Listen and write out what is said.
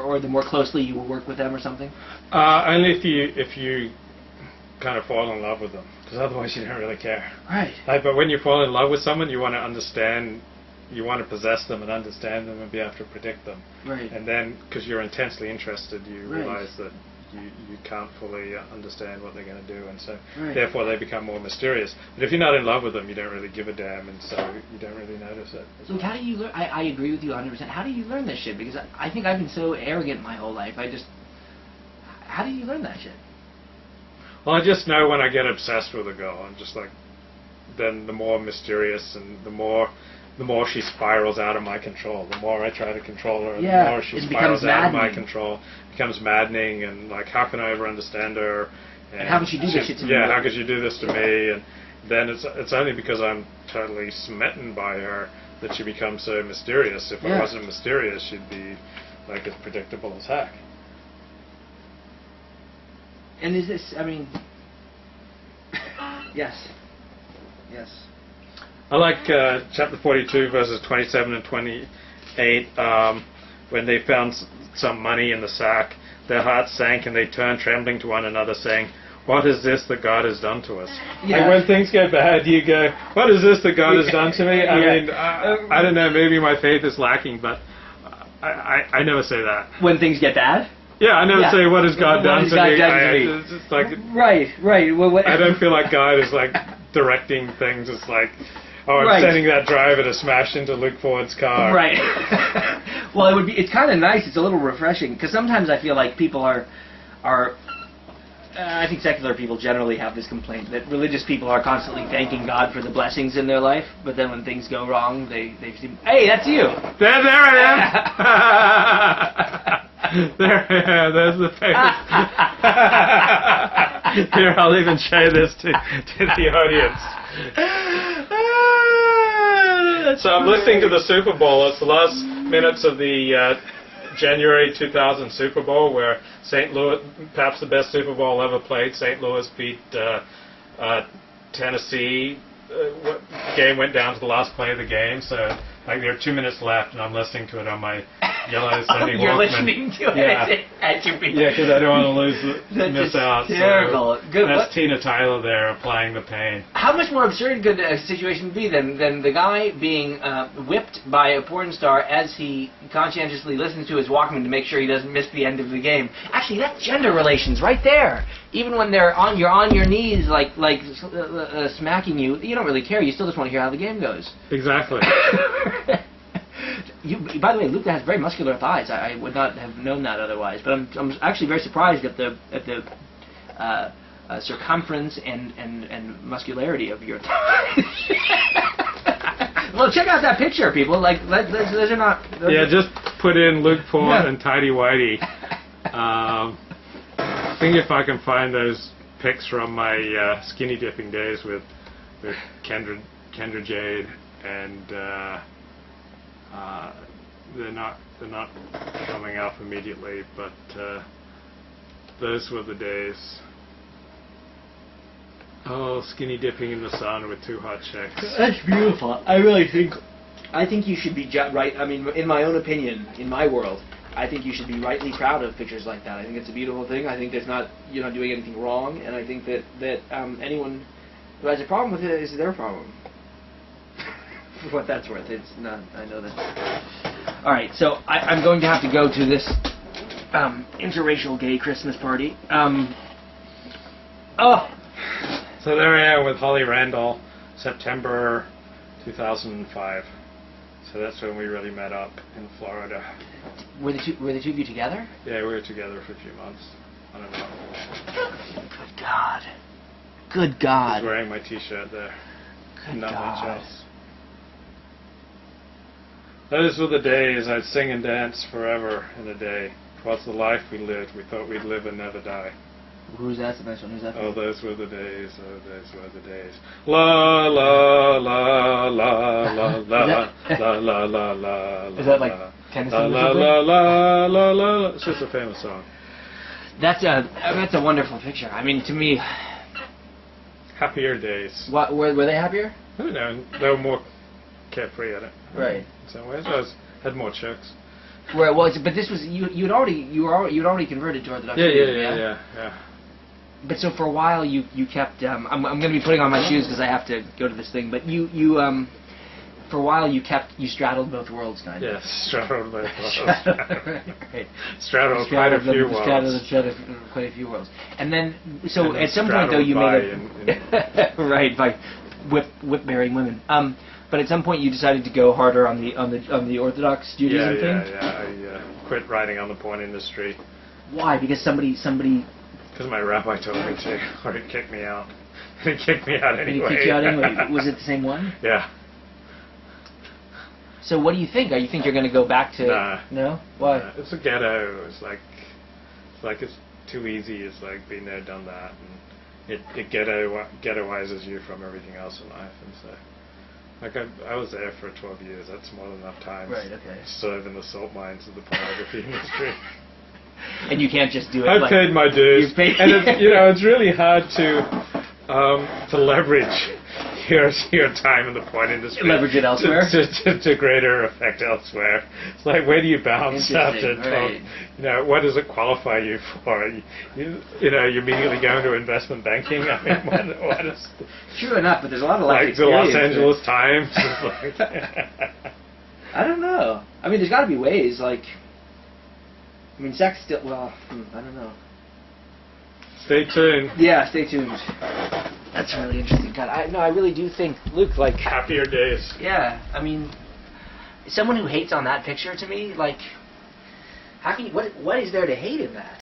or the more closely you work with them or something? Only if you kind of fall in love with them, because otherwise you don't really care. Right. But when you fall in love with someone, you want to understand, you want to possess them and understand them and be able to predict them. Right. And then, because you're intensely interested, you Right. realize that you can't fully understand what they're going to do, and so Right. therefore they become more mysterious. But if you're not in love with them, you don't really give a damn, and so you don't really notice it. Luke, how do you learn? I agree with you 100%. How do you learn this shit? Because I think I've been so arrogant my whole life. How do you learn that shit? Well, I just know when I get obsessed with a girl, I'm just like, then the more mysterious and the more she spirals out of my control. The more I try to control her, Yeah, the more she it spirals becomes out of my maddening. control. It becomes maddening, and like, how can I ever understand her? And how can she do this shit to me? Yeah, how could you do this to me? And then it's only because I'm totally smitten by her that she becomes so mysterious. If I wasn't mysterious, she'd be like as predictable as heck. And is this, I mean... Yes. Yes. I like chapter 42, verses 27 and 28, when they found some money in the sack, their hearts sank and they turned trembling to one another, saying, "What is this that God has done to us?" Yeah. Like when things go bad, you go, "What is this that God has done to me?" I mean, I don't know, maybe my faith is lacking, but I never say that. When things get bad? Yeah, I never say, "What has God done to me?" It's just like, Right. Well, I don't feel like God is like directing things. It's like, oh, I'm sending that driver to smash into Luke Ford's car. Right. Well, it's kind of nice. It's a little refreshing, because sometimes I feel like people are I think secular people generally have this complaint that religious people are constantly thanking God for the blessings in their life, but then when things go wrong, they seem, hey, that's you. There I am. There's the face. Here, I'll even show this to the audience. So I'm listening to the Super Bowl. It's the last minutes of the January 2000 Super Bowl, where St. Louis, perhaps the best Super Bowl ever played, St. Louis beat Tennessee. Game went down to the last play of the game, so like there are 2 minutes left, and I'm listening to it on my yellow Sony Walkman. You're listening to it at your feet. Yeah, because I don't want to miss out. Terrible. So Good. that's Tina Tyler there applying the pain. How much more absurd could a situation be than the guy being whipped by a porn star as he conscientiously listens to his Walkman to make sure he doesn't miss the end of the game? Actually, that's gender relations right there. Even when you're on your knees, like smacking you, you don't really care. You still just want to hear how the game goes. Exactly. By the way, Luca has very muscular thighs. I would not have known that otherwise. But I'm actually very surprised at the circumference and muscularity of your thighs. Well, check out that picture, people. Like, those are not. Yeah, just put in Luke Ford and Tidy Whitey. Think if I can find those pics from my skinny dipping days with Kendra Jade, and they're not coming up immediately, but those were the days. Oh, skinny dipping in the sun with two hot chicks. That's beautiful. I think you should be right. I mean, in my own opinion, in my world, I think you should be rightly proud of pictures like that. I think it's a beautiful thing. I think you're not doing anything wrong, and I think that anyone who has a problem with it is their problem. For what that's worth, it's not. I know that. All right, so I'm going to have to go to this interracial gay Christmas party. So there I am with Holly Randall, September 2005. So that's when we really met up in Florida. Were the two of you together? Yeah, we were together for a few months. I don't know. Good God. Good God. I was wearing my T-shirt there. Good Not God. much else. Those were the days. I'd sing and dance forever in a day. 'Twas the life we lived. We thought we'd live and never die. Who's that? The next one. Who's that? Oh, those were the days. Oh, those were the days. La la la la la la la la la la. Is that like Tennessee or la something? la la la la? It's just a famous song. That's a wonderful picture. I mean, to me, Happier days. what were they happier? I don't know. They were more carefree at it. Right. In some ways, had more chicks. Right. Well, but this was you'd already converted to Orthodox. Yeah. But so for a while you kept. I'm going to be putting on my shoes because I have to go to this thing. But you for a while you straddled both worlds, kind of. Yes, straddled both worlds. Right. Straddled quite a few worlds. Straddled quite a few worlds. And then so at some point though you made right by whip bearing women. But at some point you decided to go harder on the Orthodox Judaism thing. Yeah. I quit writing on the porn industry. Why? Because somebody. Because my rabbi told me to, or he'd kick me out. He kicked me out anyway. Did he kick you out anyway? Was it the same one? Yeah. So what do you think? You think you're going to go back to? Nah. No. Why? Nah. It's a ghetto. It's like it's too easy. It's like been there, done that, and it ghettoizes you from everything else in life, and so. Like I was there for 12 years. That's more than enough time. Right. Okay. To serve in the salt mines of the pornography industry. And you can't just do it. I've paid my dues, and it's really hard to leverage your time in the porn industry. Leverage it elsewhere to greater effect elsewhere. It's like, where do you bounce after? Right. What does it qualify you for? You immediately go into investment banking. I mean, what is? True enough, but there's a lot of like the Los Angeles Times. I don't know. I mean, there's got to be ways. Like, I mean, sex still. Well, I don't know. Stay tuned. Yeah, stay tuned. That's really interesting. God, I really do think, Luke, like happier days. Yeah, I mean, someone who hates on that picture to me, like, how can you? What is there to hate in that?